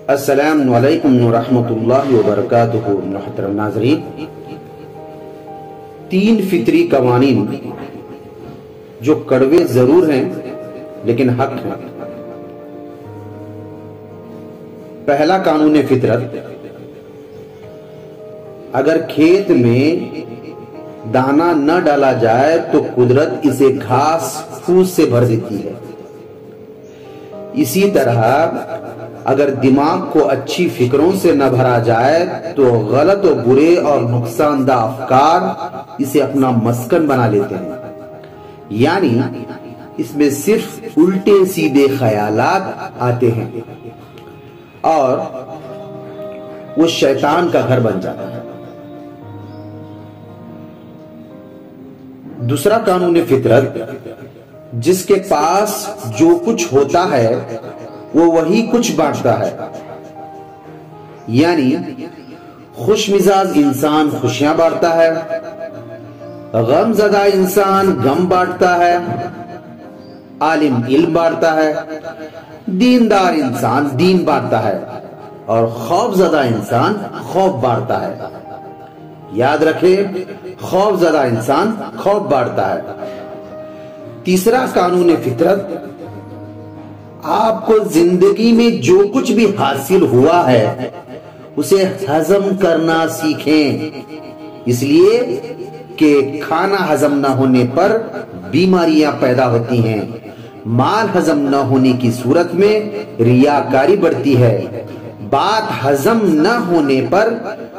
السلام علیکم ورحمۃ اللہ وبرکاتہ۔ محترم ناظرین، 3 فطری قوانین جو کڑوے ضرور ہیں لیکن حق ہیں۔ پہلا قانون فطرت، اگر کھیت میں دانا نہ ڈالا جائے تو قدرت اسے گھاس پھوس سے بھر دیتی ہے۔ اسی طرح اگر دماغ کو اچھی فکروں سے نہ بھرا جائے تو غلط و برے اور نقصان دہ افکار اسے اپنا مسکن بنا لیتے ہیں، یعنی اس میں صرف الٹے سیدھے خیالات آتے ہیں اور وہ شیطان کا گھر بن جاتا ہے۔ دوسرا قانون فطرت، جس کے پاس جو کچھ ہوتا ہے وہ وہی کچھ بانٹتا ہے، یعنی خوش مزاج انسان خوشیاں بانٹتا ہے، غم زدہ انسان غم بانٹتا ہے، عالم علم بانٹتا ہے، دیندار انسان دین بانٹتا ہے اور خوف زدہ انسان خوف بانٹتا ہے۔ یاد رکھیں، خوف زدہ انسان خوف بانٹتا ہے۔ تیسرا قانون فطرت، آپ کو زندگی میں جو کچھ بھی حاصل ہوا ہے اسے ہضم کرنا سیکھیں، اس لیے کہ کھانا ہضم نہ ہونے پر بیماریاں پیدا ہوتی ہیں، مال ہضم نہ ہونے کی صورت میں ریاکاری بڑھتی ہے، بات ہضم نہ ہونے پر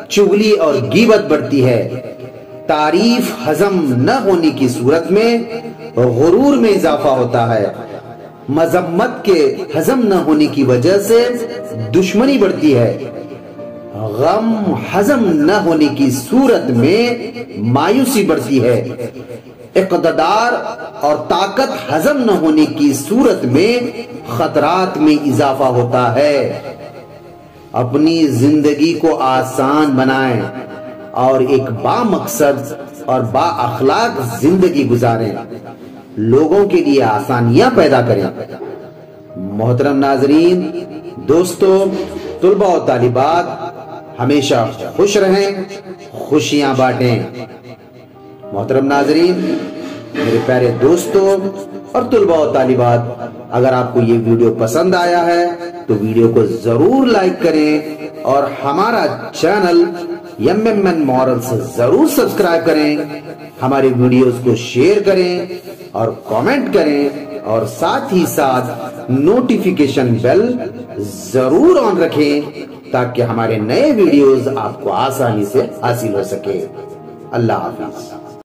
چغلی اور غیبت بڑھتی ہے، تعریف ہضم نہ ہونے کی صورت میں غرور میں اضافہ ہوتا ہے، مذمت کے ہضم نہ ہونے کی وجہ سے دشمنی بڑھتی ہے، غم ہضم نہ ہونے کی صورت میں مایوسی بڑھتی ہے، اقتدار اور طاقت ہضم نہ ہونے کی صورت میں خطرات میں اضافہ ہوتا ہے۔ اپنی زندگی کو آسان بنائیں اور ایک با مقصد اور با اخلاق زندگی گزاریں، لوگوں کے لیے آسانیاں پیدا کریں۔ محترم ناظرین، دوستو، طلباء و طالبات، ہمیشہ خوش رہیں، خوشیاں بانٹیں۔ محترم ناظرین، میرے پیارے دوستو اور طلباء و طالبات، اگر آپ کو یہ ویڈیو پسند آیا ہے تو ویڈیو کو ضرور لائک کریں اور ہمارا چینل MMN مورل سے ضرور سبسکرائب کریں، ہماری ویڈیوز کو شیئر کریں اور کامنٹ کریں اور ساتھ ہی ساتھ نوٹیفیکیشن بیل ضرور آن رکھیں تاکہ ہمارے نئے ویڈیوز آپ کو آسانی سے حاصل ہو سکے۔ اللہ حافظ۔